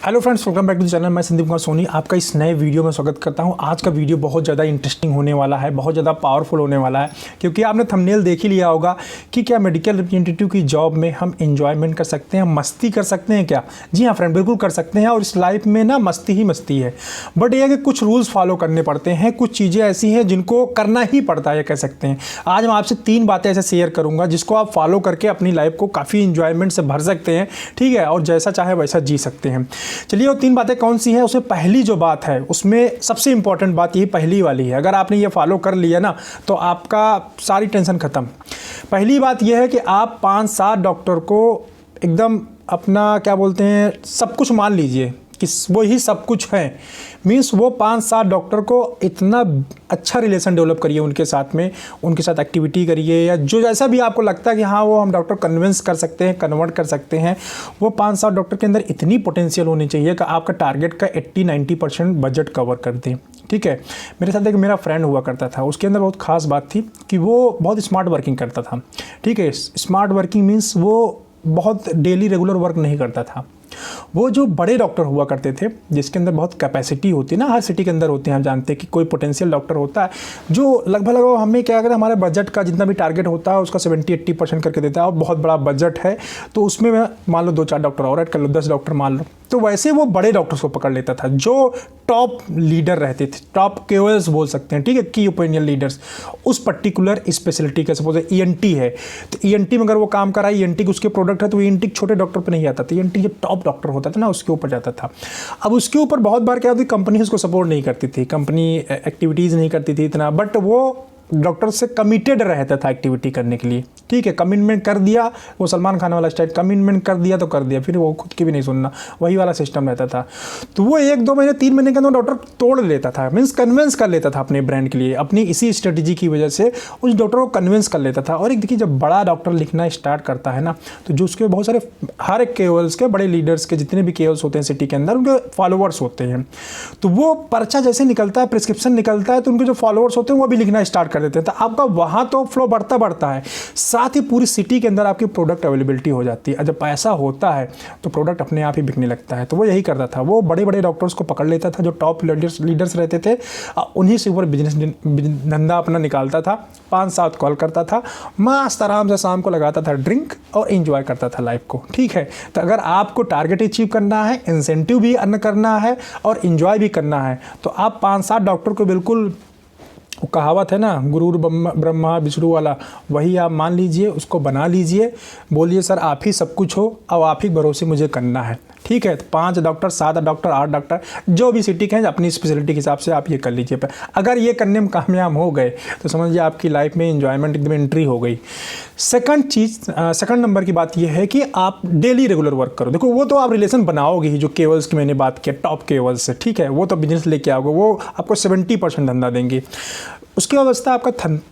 Hello friends, welcome back to the channel. मैं संदीप कुमार सोनी आपका इस नए वीडियो में स्वागत करता हूं। आज का वीडियो बहुत ज़्यादा इंटरेस्टिंग होने वाला है, बहुत ज़्यादा पावरफुल होने वाला है, क्योंकि आपने थंबनेल देख ही लिया होगा कि क्या मेडिकल रिप्रेजेंटेटिव की जॉब में हम एंजॉयमेंट कर सकते हैं, मस्ती कर सकते हैं क्या? जी हाँ फ्रेंड, बिल्कुल कर सकते हैं। और इस लाइफ में ना मस्ती ही मस्ती है, बट ये है कि कुछ रूल्स फॉलो करने पड़ते हैं, कुछ चीज़ें ऐसी हैं जिनको करना ही पड़ता है, कह सकते हैं। आज मैं आपसे 3 बातें ऐसे शेयर करूँगा जिसको आप फॉलो करके अपनी लाइफ को काफ़ी इंजॉयमेंट से भर सकते हैं, ठीक है, और जैसा चाहे वैसा जी सकते हैं। चलिए, वो 3 बातें कौन सी है? उसमें पहली जो बात है, उसमें सबसे इंपॉर्टेंट बात यही पहली वाली है। अगर आपने ये फॉलो कर लिया ना, तो आपका सारी टेंशन खत्म। पहली बात यह है कि आप 5-7 डॉक्टर को एकदम अपना क्या बोलते हैं, सब कुछ मान लीजिए कि वो ही सब कुछ है। मीन्स वो 5-7 डॉक्टर को इतना अच्छा रिलेशन डेवलप करिए उनके साथ में, उनके साथ एक्टिविटी करिए, या जो जैसा भी आपको लगता है कि हाँ वो हम डॉक्टर कन्विंस कर सकते हैं, कन्वर्ट कर सकते हैं। वो 5-7 डॉक्टर के अंदर इतनी पोटेंशियल होनी चाहिए कि आपका टारगेट का 80-90% बजट कवर कर दें, ठीक है। मेरे साथ एक मेरा फ्रेंड हुआ करता था, उसके अंदर बहुत खास बात थी कि वो बहुत स्मार्ट वर्किंग करता था, ठीक है। स्मार्ट वर्किंग मीन्स वो बहुत डेली रेगुलर वर्क नहीं करता था। वो जो बड़े डॉक्टर हुआ करते थे, जिसके अंदर बहुत कैपेसिटी होती है ना, हर सिटी के अंदर होते हैं, हम जानते हैं कि कोई पोटेंशियल डॉक्टर होता है जो लगभग हमें क्या कहते हैं, हमारे बजट का जितना भी टारगेट होता है उसका 70-80% करके देता है। और बहुत बड़ा बजट है तो उसमें मान लो 2-4 डॉक्टर और ऐड कर लो, 10 डॉक्टर मान लो। तो वैसे वो बड़े डॉक्टर्स को पकड़ लेता था जो टॉप लीडर रहते थे, टॉप केओएल्स बोल सकते हैं, ठीक है, की ओपिनियन लीडर्स उस पर्टिकुलर स्पेशलिटी का। सपोज ईएनटी है तो ईएनटी में अगर वो काम कर रहा है, ईएनटी उसके प्रोडक्ट है, तो ईएनटी छोटे डॉक्टर पे नहीं आता था, ईएनटी जो टॉप डॉक्टर होता था ना उसके ऊपर जाता था। अब उसके ऊपर बहुत बार क्या होती, कंपनी उसको सपोर्ट नहीं करती थी, कंपनी एक्टिविटीज़ नहीं करती थी इतना, बट वो डॉक्टर से कमिटेड रहता था एक्टिविटी करने के लिए, ठीक है। कमिटमेंट कर दिया, वो सलमान खान वाला स्टाइल, कमिटमेंट कर दिया तो कर दिया, फिर वो खुद की भी नहीं सुनना, वही वाला सिस्टम रहता था। तो वो 1-2 महीने 3 महीने के अंदर डॉक्टर तोड़ लेता था, मीन्स कन्विंस कर लेता था अपने ब्रांड के लिए, अपनी इसी स्ट्रेटेजी की वजह से उस डॉक्टर को कन्विंस कर लेता था। और एक देखिए, जब बड़ा डॉक्टर लिखना स्टार्ट करता है ना, तो जो उसके बहुत सारे हर एक केओएल्स के, बड़े लीडर्स के जितने भी केओएल्स होते हैं सिटी के अंदर, उनके फॉलोअर्स होते हैं। तो वो पर्चा जैसे निकलता है, प्रिस्क्रिप्शन निकलता है, तो उनके जो फॉलोअर्स होते हैं वो भी लिखना स्टार्ट कर देते हैं। तो आपका वहाँ तो फ्लो बढ़ता है, साथ ही पूरी सिटी के अंदर आपकी प्रोडक्ट अवेलेबिलिटी हो जाती है। और जब ऐसा होता है तो प्रोडक्ट अपने आप ही बिकने लगता है। तो वो यही करता था, वो बड़े बड़े डॉक्टर्स को पकड़ लेता था जो टॉप लीडर्स रहते थे, उन्हीं से ऊपर बिजनेस धंधा अपना निकालता था। 5-7 कॉल करता था, मस्त आराम से शाम को लगाता था ड्रिंक और एंजॉय करता था लाइफ को, ठीक है। तो अगर आपको टारगेट अचीव करना है, इंसेंटिव भी अर्न करना है और एंजॉय भी करना है, तो आप 5-7 डॉक्टर को बिल्कुल, वो कहावत है ना, गुरुर ब्रह्मा विष्णु वाला, वही आप मान लीजिए, उसको बना लीजिए। बोलिए सर आप ही सब कुछ हो, अब आप ही भरोसे मुझे करना है, ठीक है। तो 5 डॉक्टर, 7 डॉक्टर, 8 डॉक्टर, जो भी सिटी के हैं, अपनी स्पेशलिटी के हिसाब से आप ये कर लीजिए। पर अगर ये करने में कामयाब हो गए तो समझिए आपकी लाइफ में एंजॉयमेंट एकदम एंट्री हो गई। सेकंड नंबर की बात ये है कि आप डेली रेगुलर वर्क करो। देखो, वो तो आप रिलेशन बनाओगे ही, जो केवल्स की मैंने बात की टॉप केवल्स से, ठीक है, वो तो बिजनेस लेके आओगे, वो आपको 70% धंधा देंगे। उसके अवस्था आपका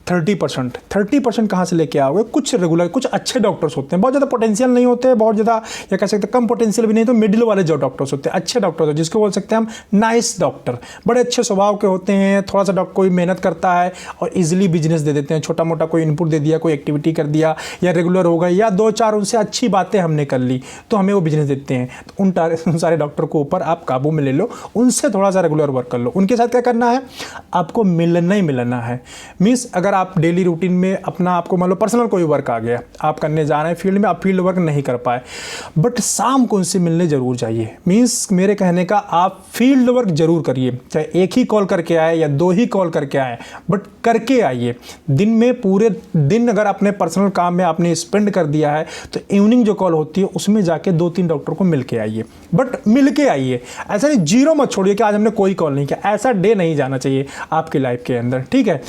30% कहाँ से लेके आओगे? कुछ रेगुलर, कुछ अच्छे डॉक्टर्स होते हैं, बहुत ज़्यादा पोटेंशियल नहीं होते, बहुत ज़्यादा या कह सकते हैं कम पोटेंशियल भी नहीं, तो मिडिल वाले जो डॉक्टर्स होते हैं, अच्छे डॉक्टर्स होते हैं, जिसको बोल सकते हैं हम नाइस डॉक्टर, बड़े अच्छे स्वभाव के होते हैं। थोड़ा सा डॉक्टर कोई मेहनत करता है और ईजिली बिजनेस दे देते हैं, छोटा मोटा कोई इनपुट दे दिया, कोई एक्टिविटी कर दिया, या रेगुलर हो गए, या 2-4 उनसे अच्छी बातें हमने कर ली तो हमें वो बिजनेस देते हैं। तो उन सारे डॉक्टर को ऊपर आप काबू में ले लो, उनसे थोड़ा सा रेगुलर वर्क कर लो। उनके साथ क्या करना है, आपको मिलना ही मिलना है। अगर आप डेली रूटीन में अपना, आपको मान लो पर्सनल कोई वर्क आ गया, आप करने जा रहे हैं फील्ड में, आप फील्ड वर्क नहीं कर पाए, बट शाम को उनसे मिलने जरूर जाइए। मीन्स मेरे कहने का, आप फील्ड वर्क जरूर करिए, चाहे एक ही कॉल करके आए या 2 ही कॉल करके आए, बट करके आइए। दिन में पूरे दिन अगर अपने पर्सनल काम में आपने स्पेंड कर दिया है, तो इवनिंग जो कॉल होती है उसमें जाके 2-3 डॉक्टर को मिल के आइए, बट मिल के आइए। ऐसा नहीं जीरो मत छोड़िए कि आज हमने कोई कॉल नहीं किया, ऐसा डे नहीं जाना चाहिए आपकी लाइफ के अंदर, ठीक है।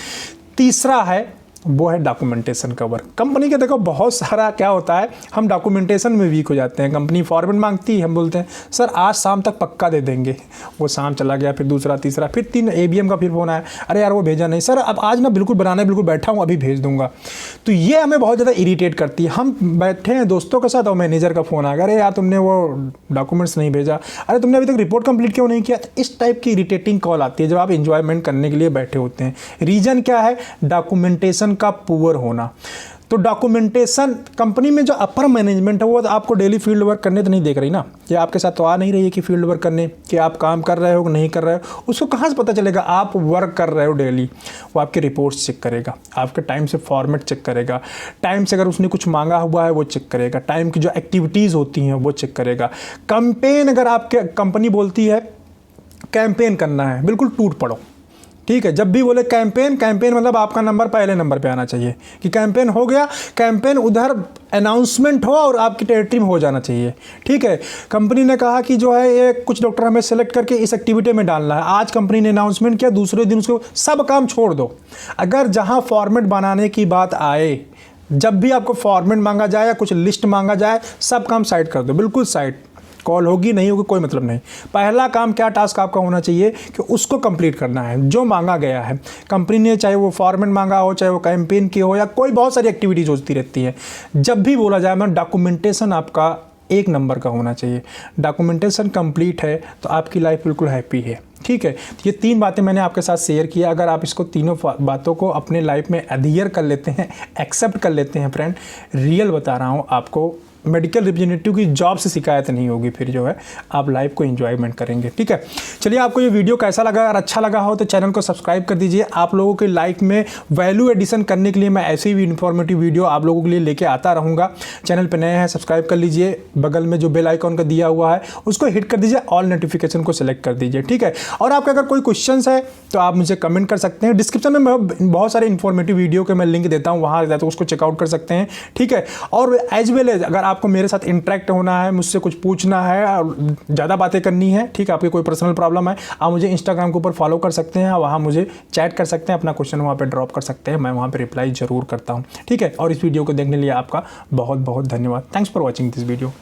तीसरा है, वो है डॉक्यूमेंटेशन का वर्क। कंपनी के देखो बहुत सारा क्या होता है, हम डॉक्यूमेंटेशन में वीक हो जाते हैं। कंपनी फॉर्मेट मांगती है, हम बोलते हैं सर आज शाम तक पक्का दे देंगे, वो शाम चला गया, फिर दूसरा, तीसरा, फिर 3 एबीएम का फिर फोन आया, अरे यार वो भेजा नहीं सर, अब आज ना बिल्कुल बनाने बिल्कुल बैठा हूँ, अभी भेज दूंगा। तो ये हमें बहुत ज़्यादा इरीटेट करती है। हम बैठे हैं दोस्तों के साथ और मैनेजर का फ़ोन आ गया, अरे यार तुमने वो डॉक्यूमेंट्स नहीं भेजा, अरे तुमने अभी तक रिपोर्ट कंप्लीट क्यों नहीं किया। तो इस टाइप की इरीटेटिंग कॉल आती है जब आप इंजॉयमेंट करने के लिए बैठे होते हैं। रीज़न क्या है, डॉक्यूमेंटेशन का पुअर होना। तो डॉक्यूमेंटेशन कंपनी में जो अपर मैनेजमेंट है वो आपको डेली फील्ड वर्क करने तो नहीं देख रही ना, कि आपके साथ तो आ नहीं रही है कि फील्ड वर्क करने, कि आप काम कर रहे हो कि नहीं कर रहे हो, उसको कहाँ से पता चलेगा आप वर्क कर रहे हो डेली। वो आपके रिपोर्ट्स चेक करेगा, आपके टाइम से फॉर्मेट चेक करेगा, टाइम से अगर उसने कुछ मांगा हुआ है वो चेक करेगा, टाइम की जो एक्टिविटीज़ होती हैं वो चेक करेगा। कैंपेन अगर आपके कंपनी बोलती है कैंपेन करना है, बिल्कुल टूट पड़ो, ठीक है। जब भी बोले कैंपेन, कैंपेन मतलब आपका नंबर पहले नंबर पे आना चाहिए कि कैंपेन हो गया, कैंपेन उधर अनाउंसमेंट हो और आपकी टेरिटरी में हो जाना चाहिए, ठीक है। कंपनी ने कहा कि जो है ये कुछ डॉक्टर हमें सेलेक्ट करके इस एक्टिविटी में डालना है, आज कंपनी ने अनाउंसमेंट किया, दूसरे दिन उसको सब काम छोड़ दो। अगर जहाँ फॉर्मेट बनाने की बात आए, जब भी आपको फॉर्मेट मांगा जाए या कुछ लिस्ट मांगा जाए, सब काम साइड कर दो, बिल्कुल साइड। कॉल होगी नहीं होगी कोई मतलब नहीं। पहला काम क्या टास्क आपका होना चाहिए कि उसको कंप्लीट करना है जो मांगा गया है कंपनी ने, चाहे वो फॉर्मेट मांगा हो, चाहे वो कैंपेन की हो, या कोई बहुत सारी एक्टिविटीज होती रहती है। जब भी बोला जाए मैं, डॉक्यूमेंटेशन आपका 1 नंबर का होना चाहिए। डॉक्यूमेंटेशन कंप्लीट है तो आपकी लाइफ बिल्कुल हैप्पी है, ठीक है। ये 3 बातें मैंने आपके साथ शेयर किया। अगर आप इसको तीनों बातों को अपने लाइफ में अडहियर कर लेते हैं, एक्सेप्ट कर लेते हैं फ्रेंड, रियल बता रहा हूँ आपको, मेडिकल रिप्रेजेंटेटिव की जॉब से शिकायत नहीं होगी, फिर जो है आप लाइफ को एंजॉयमेंट करेंगे, ठीक है। चलिए, आपको ये वीडियो कैसा लगा? अगर अच्छा लगा हो तो चैनल को सब्सक्राइब कर दीजिए। आप लोगों के लाइफ में वैल्यू एडिशन करने के लिए मैं ऐसी भी इन्फॉर्मेटिव वीडियो आप लोगों के लिए लेके आता रहूँगा। चैनल पर नए हैं, सब्सक्राइब कर लीजिए, बगल में जो बेल आइकॉन का दिया हुआ है उसको हिट कर दीजिए, ऑल नोटिफिकेशन को सिलेक्ट कर दीजिए, ठीक है। और आपका अगर कोई क्वेश्चन है तो आप मुझे कमेंट कर सकते हैं। डिस्क्रिप्शन में मैं बहुत सारे इन्फॉर्मेटिव वीडियो के मैं लिंक देता हूँ, वहाँ तो उसको चेकआउट कर सकते हैं, ठीक है। और एज वेल एज अगर आपको मेरे साथ इंटरेक्ट होना है, मुझसे कुछ पूछना है और ज़्यादा बातें करनी है, ठीक है, आपकी कोई पर्सनल प्रॉब्लम है, आप मुझे इंस्टाग्राम के ऊपर फॉलो कर सकते हैं, वहाँ मुझे चैट कर सकते हैं, अपना क्वेश्चन वहाँ पे ड्रॉप कर सकते हैं, मैं वहाँ पे रिप्लाई जरूर करता हूँ, ठीक है। और इस वीडियो को देखने के लिए आपका बहुत बहुत धन्यवाद। Thanks for watching this video.